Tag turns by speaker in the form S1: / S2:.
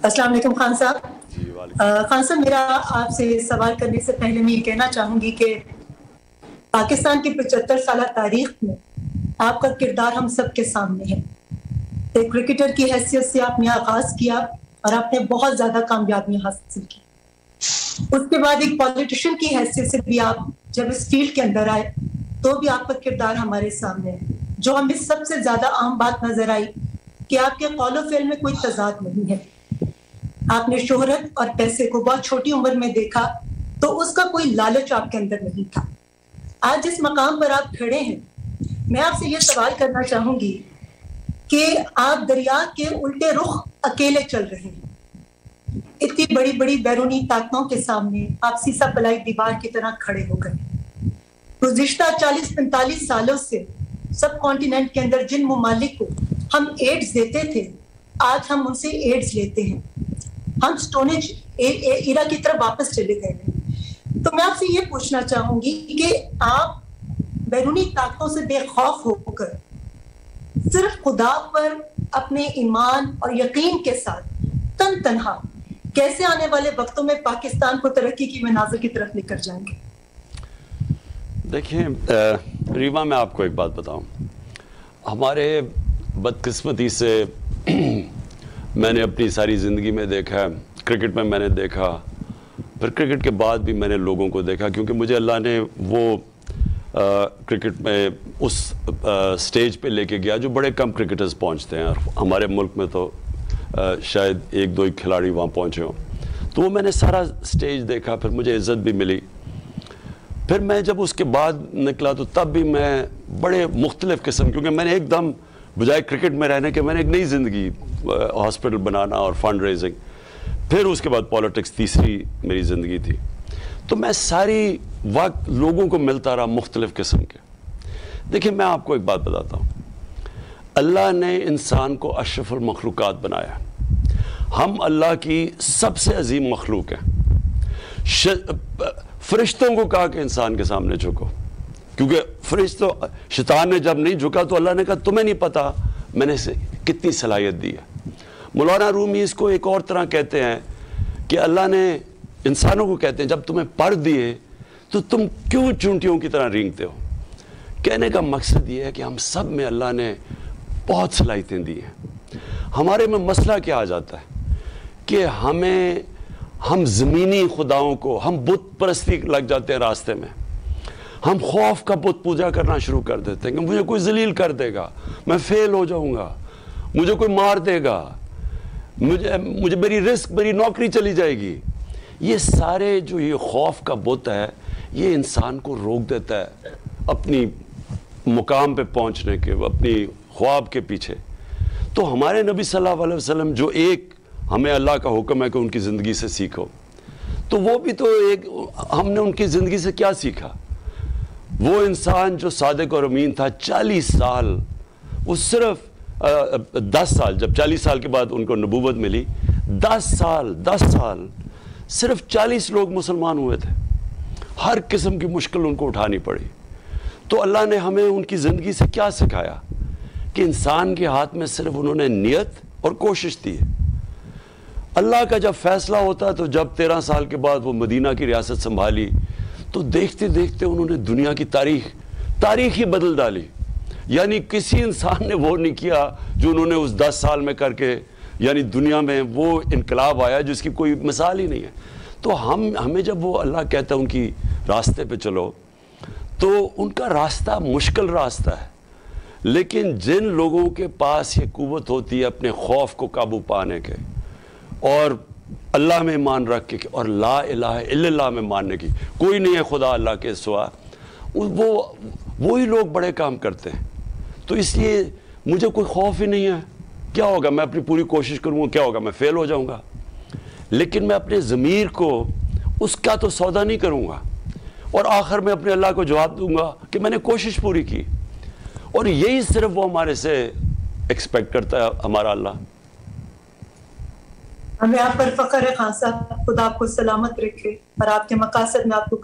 S1: السلام علیکم خان صاحب۔
S2: جی
S1: خان صاحب، میرا آپ سے سوال کرنے سے پہلے میں یہ کہنا چاہوں گی کہ پاکستان کی 75 سالہ تاریخ میں آپ کا کردار ہم سب کے سامنے ہے۔ ایک کرکٹر کی حیثیت سے آپ نے آغاز کیا اور آپ نے بہت زیادہ کامیابیاں حاصل کی۔ اس کے بعد ایک پولیٹیشین کی حیثیت سے بھی آپ جب اس فیلڈ کے اندر آئے تو بھی آپ کا کردار ہمارے سامنے ہے۔ جو ہمیں سب سے زیادہ عام بات نظر آئی کہ آپ کے قول و فعل میں کوئی تضاد نہیں ہے۔ آپ نے شہرت اور پیسے کو بہت چھوٹی عمر میں دیکھا تو اس کا کوئی لالچ آپ کے اندر نہیں تھا۔ آج جس مقام پر آپ کھڑے ہیں، میں آپ سے یہ سوال کرنا چاہوں گی کہ آپ دریا کے الٹے رخ اکیلے چل رہے ہیں۔ اتنی بڑی بڑی بیرونی طاقتوں کے سامنے آپ سیسا پلائی دیوار کی طرح کھڑے ہو گئے۔ گزشتہ 40-45 سالوں سے سب کانٹیننٹ کے اندر جن ممالک کو ہم ایڈز دیتے تھے، آج ہم ان سے ایڈز لیتے ہیں۔ ہم سٹونج ایرا کی طرف واپس چلے گئے ہیں۔ تو میں آپ سے یہ پوچھنا چاہوں گی کہ آپ بیرونی طاقتوں سے بے خوف ہو کر صرف خدا پر اپنے ایمان اور یقین کے ساتھ تنہا کیسے آنے والے وقتوں میں پاکستان کو ترقی کی منازل کی طرف لے کر جائیں گے؟
S2: دیکھیں ریما، میں آپ کو ایک بات بتاؤں۔ ہمارے بدقسمتی سے میں نے اپنی ساری زندگی میں دیکھا، کرکٹ میں نے دیکھا، پھر کرکٹ کے بعد بھی میں نے لوگوں کو دیکھا، کیونکہ مجھے اللہ نے وہ کرکٹ میں اس سٹیج پہ لے کے گیا جو بڑے کم کرکٹرز پہنچتے ہیں، اور ہمارے ملک میں تو شاید 1-2 کھلاڑی وہاں پہنچے ہوں۔ تو وہ میں نے سارا سٹیج دیکھا، پھر مجھے عزت بھی ملی۔ پھر میں جب اس کے بعد نکلا تو تب بھی میں بڑے مختلف قسم، کیونکہ میں نے ایک دم بجائے کرکٹ میں رہنے کے میں نے ایک نئی زندگی، ہاسپٹل بنانا اور فنڈ ریزنگ، پھر اس کے بعد پالیٹکس تیسری میری زندگی تھی۔ تو میں ساری وقت لوگوں کو ملتا رہا مختلف قسم کے۔ دیکھیں میں آپ کو ایک بات بتاتا ہوں، اللہ نے انسان کو اشرف المخلوقات بنایا۔ ہم اللہ کی سب سے عظیم مخلوق ہیں۔ فرشتوں کو کہا کہ انسان کے سامنے جھکو، کیونکہ شیطان نے جب نہیں جھکا تو اللہ نے کہا تمہیں نہیں پتا میں نے اسے کتنی صلاحیت دی ہے۔ مولانا رومی اس کو ایک اور طرح کہتے ہیں کہ اللہ نے انسانوں کو کہتے ہیں جب تمہیں پر دیے تو تم کیوں چونٹیوں کی طرح رینگتے ہو۔ کہنے کا مقصد یہ ہے کہ ہم سب میں اللہ نے بہت صلاحیتیں دی ہیں۔ ہمارے میں مسئلہ کیا آ جاتا ہے کہ ہم زمینی خداؤں کو، ہم بت پرستی لگ جاتے ہیں راستے میں۔ ہم خوف کا بت پوجا کرنا شروع کر دیتے ہیں کہ مجھے کوئی ذلیل کر دے گا، میں فیل ہو جاؤں گا، مجھے کوئی مار دے گا، مجھے میری رزق، میری نوکری چلی جائے گی۔ یہ سارے جو یہ خوف کا بت ہے، یہ انسان کو روک دیتا ہے اپنی مقام پہ پہنچنے کے، اپنی خواب کے پیچھے۔ تو ہمارے نبی صلی اللہ علیہ وسلم جو ایک ہمیں اللہ کا حکم ہے کہ ان کی زندگی سے سیکھو، تو وہ بھی تو ایک، ہم نے ان کی زندگی سے کیا سیکھا؟ وہ انسان جو صادق اور امین تھا، 40 سال، وہ صرف 10 سال، جب 40 سال کے بعد ان کو نبوت ملی، 10 سال صرف 40 لوگ مسلمان ہوئے تھے۔ ہر قسم کی مشکل ان کو اٹھانی پڑی۔ تو اللہ نے ہمیں ان کی زندگی سے کیا سکھایا کہ انسان کے ہاتھ میں صرف انہوں نے نیت اور کوشش دی ہے۔ اللہ کا جب فیصلہ ہوتا تو جب 13 سال کے بعد وہ مدینہ کی ریاست سنبھالی تو دیکھتے دیکھتے انہوں نے دنیا کی تاریخ ہی بدل ڈالی۔ یعنی کسی انسان نے وہ نہیں کیا جو انہوں نے اس 10 سال میں کر کے، یعنی دنیا میں وہ انقلاب آیا جس کی کوئی مثال ہی نہیں ہے۔ تو ہمیں جب وہ اللہ کہتا ہے ان کی راستے پہ چلو، تو ان کا راستہ مشکل راستہ ہے، لیکن جن لوگوں کے پاس یہ قوت ہوتی ہے اپنے خوف کو قابو پانے کے، اور اللہ میں ایمان رکھ کے، اور لا الہ الا اللہ میں ماننے کی، کوئی نہیں ہے خدا اللہ کے سوا، وہی لوگ بڑے کام کرتے ہیں۔ تو اس لیے مجھے کوئی خوف ہی نہیں ہے۔ کیا ہوگا؟ میں اپنی پوری کوشش کروں گا، کیا ہوگا؟ میں فیل ہو جاؤں گا، لیکن میں اپنے ضمیر کو اس کا تو سودا نہیں کروں گا، اور آخر میں اپنے اللہ کو جواب دوں گا کہ میں نے کوشش پوری کی۔ اور یہی صرف وہ ہمارے سے ایکسپیکٹ کرتا ہے ہمارا اللہ۔
S1: ہمیں آپ پر فخر ہے خان صاحب، خدا آپ کو سلامت رکھے اور آپ کے مقاصد میں آپ کو